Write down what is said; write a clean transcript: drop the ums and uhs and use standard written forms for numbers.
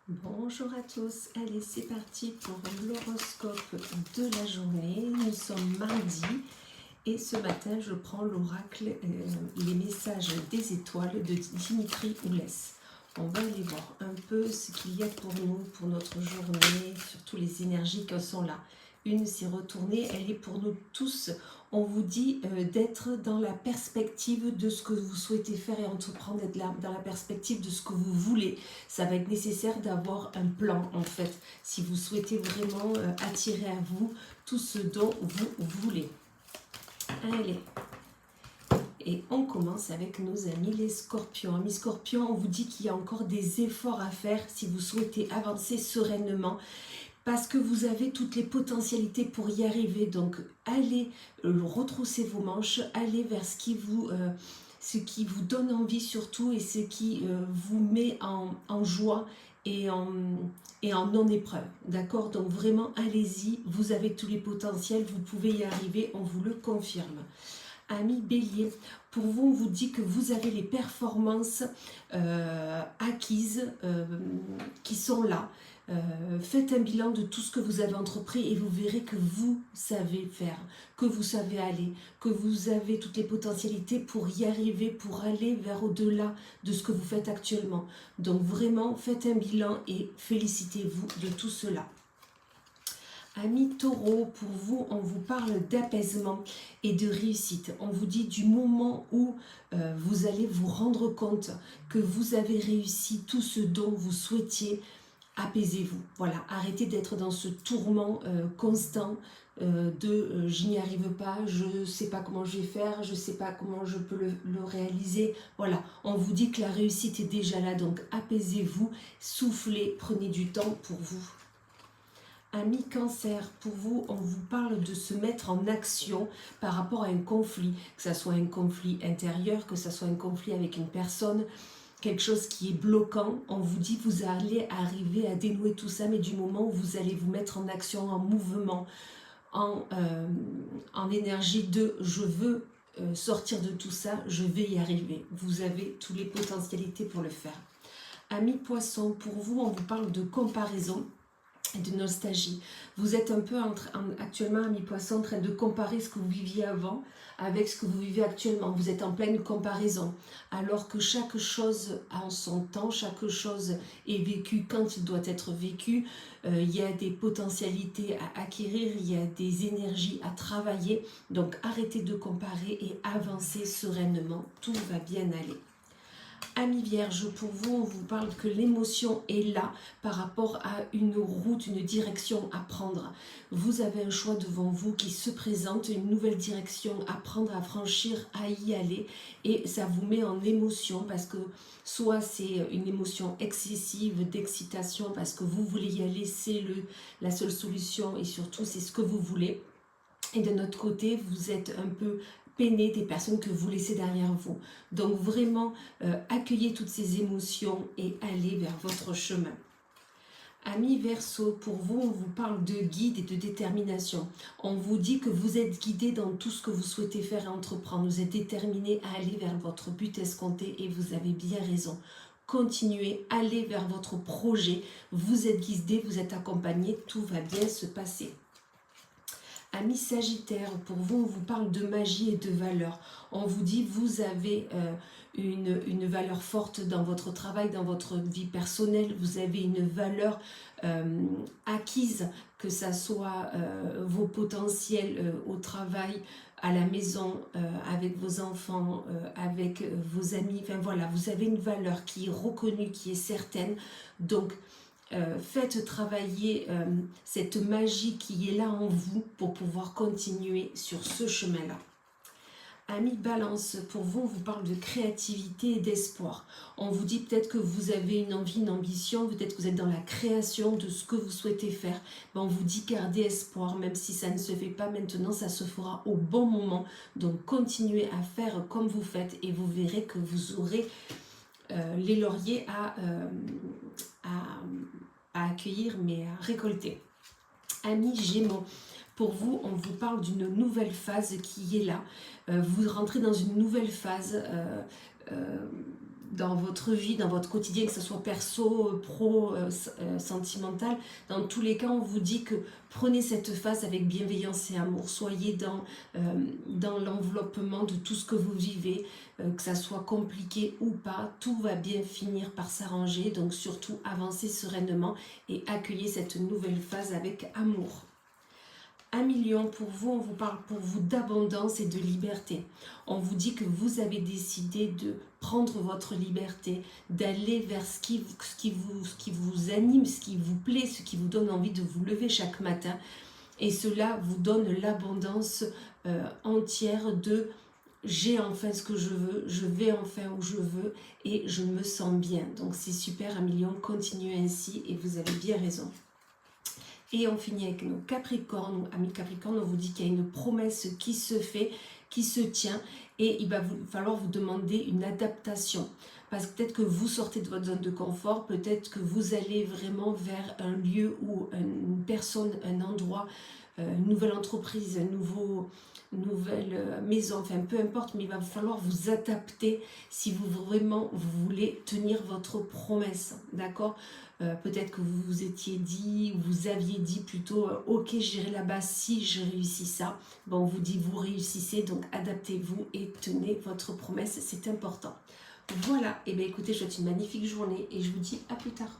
Bonjour à tous, allez c'est parti pour l'horoscope de la journée. Nous sommes mardi et ce matin je prends l'oracle, les messages des étoiles de Dimitri Oulès. On va aller voir un peu ce qu'il y a pour nous, pour notre journée, surtout les énergies qui sont là. Une s'est retournée, elle est pour nous tous. On vous dit d'être dans la perspective de ce que vous souhaitez faire et entreprendre, d'être dans la perspective de ce que vous voulez. Ça va être nécessaire d'avoir un plan en fait, si vous souhaitez vraiment attirer à vous tout ce dont vous voulez. Allez, et on commence avec nos amis les scorpions. Amis scorpions, on vous dit qu'il y a encore des efforts à faire si vous souhaitez avancer sereinement, parce que vous avez toutes les potentialités pour y arriver. Donc allez retrousser vos manches, allez vers ce qui vous donne envie surtout, et ce qui vous met en joie et en non-épreuve. D'accord? Donc vraiment allez-y, vous avez tous les potentiels, vous pouvez y arriver, on vous le confirme. Amis bélier, pour vous, on vous dit que vous avez les performances acquises qui sont là. Faites un bilan de tout ce que vous avez entrepris et vous verrez que vous savez faire, que vous savez aller, que vous avez toutes les potentialités pour y arriver, pour aller vers au-delà de ce que vous faites actuellement. Donc vraiment, faites un bilan et félicitez-vous de tout cela. Amis taureaux, pour vous, on vous parle d'apaisement et de réussite. On vous dit du moment où vous allez vous rendre compte que vous avez réussi tout ce dont vous souhaitiez, apaisez-vous. Voilà, arrêtez d'être dans ce tourment constant de je n'y arrive pas, je ne sais pas comment je vais faire, je ne sais pas comment je peux le réaliser. Voilà, on vous dit que la réussite est déjà là, donc apaisez-vous, soufflez, prenez du temps pour vous. Amis cancer, pour vous, on vous parle de se mettre en action par rapport à un conflit, que ce soit un conflit intérieur, que ce soit un conflit avec une personne, quelque chose qui est bloquant. On vous dit que vous allez arriver à dénouer tout ça, mais du moment où vous allez vous mettre en action, en mouvement, en énergie de je veux sortir de tout ça, je vais y arriver. Vous avez toutes les potentialités pour le faire. Amis poissons, pour vous, on vous parle de comparaison et de nostalgie. Vous êtes un peu actuellement, amis poissons, en train de comparer ce que vous viviez avant avec ce que vous vivez actuellement. Vous êtes en pleine comparaison, alors que chaque chose a son temps, chaque chose est vécue quand il doit être vécu. Il y a des potentialités à acquérir, il y a des énergies à travailler. Donc arrêtez de comparer et avancez sereinement, tout va bien aller. Amis vierges, pour vous, on vous parle que l'émotion est là par rapport à une route, une direction à prendre. Vous avez un choix devant vous qui se présente, une nouvelle direction à prendre, à franchir, à y aller. Et ça vous met en émotion parce que soit c'est une émotion excessive d'excitation parce que vous voulez y aller, c'est la seule solution et surtout c'est ce que vous voulez. Et de notre côté, vous êtes un peu peiné des personnes que vous laissez derrière vous. Donc vraiment, accueillez toutes ces émotions et allez vers votre chemin. Amis Verseau, pour vous, on vous parle de guide et de détermination. On vous dit que vous êtes guidé dans tout ce que vous souhaitez faire et entreprendre. Vous êtes déterminé à aller vers votre but escompté et vous avez bien raison. Continuez, allez vers votre projet. Vous êtes guidé, vous êtes accompagné, tout va bien se passer. Amis Sagittaire, pour vous, on vous parle de magie et de valeur. On vous dit vous avez une valeur forte dans votre travail, dans votre vie personnelle. Vous avez une valeur acquise, que ça soit vos potentiels au travail, à la maison, avec vos enfants, avec vos amis. Enfin voilà, vous avez une valeur qui est reconnue, qui est certaine. Donc, faites travailler cette magie qui est là en vous pour pouvoir continuer sur ce chemin-là. Amis Balance, pour vous, on vous parle de créativité et d'espoir. On vous dit peut-être que vous avez une envie, une ambition, peut-être que vous êtes dans la création de ce que vous souhaitez faire. Mais on vous dit gardez espoir, même si ça ne se fait pas maintenant, ça se fera au bon moment. Donc continuez à faire comme vous faites et vous verrez que vous aurez les lauriers à accueillir, mais à récolter. Amis Gémeaux, pour vous, on vous parle d'une nouvelle phase qui est là. Vous rentrez dans une nouvelle phase dans votre vie, dans votre quotidien, que ce soit perso, pro, sentimental. Dans tous les cas, on vous dit que prenez cette phase avec bienveillance et amour. Soyez dans l'enveloppement de tout ce que vous vivez, que ça soit compliqué ou pas. Tout va bien finir par s'arranger. Donc surtout, avancez sereinement et accueillez cette nouvelle phase avec amour. 1 million pour vous, on vous parle pour vous d'abondance et de liberté. On vous dit que vous avez décidé de prendre votre liberté, d'aller vers ce qui vous anime, ce qui vous plaît, ce qui vous donne envie de vous lever chaque matin. Et cela vous donne l'abondance entière de j'ai enfin ce que je veux, je vais enfin où je veux et je me sens bien. Donc c'est super 1 million, continuez ainsi et vous avez bien raison. Et on finit avec nos Capricornes. Amis Capricornes, on vous dit qu'il y a une promesse qui se fait, qui se tient, et il va falloir vous demander une adaptation. Parce que peut-être que vous sortez de votre zone de confort, peut-être que vous allez vraiment vers un lieu ou une personne, un endroit, une nouvelle entreprise, nouvelle maison, enfin peu importe, mais il va falloir vous adapter si vous vraiment vous voulez tenir votre promesse, d'accord? Peut-être que vous vous étiez dit, ou vous aviez dit plutôt, ok, j'irai là-bas si je réussis ça. Bon, on vous dit, vous réussissez, donc adaptez-vous et tenez votre promesse, c'est important. Voilà, et bien écoutez, je vous souhaite une magnifique journée et je vous dis à plus tard.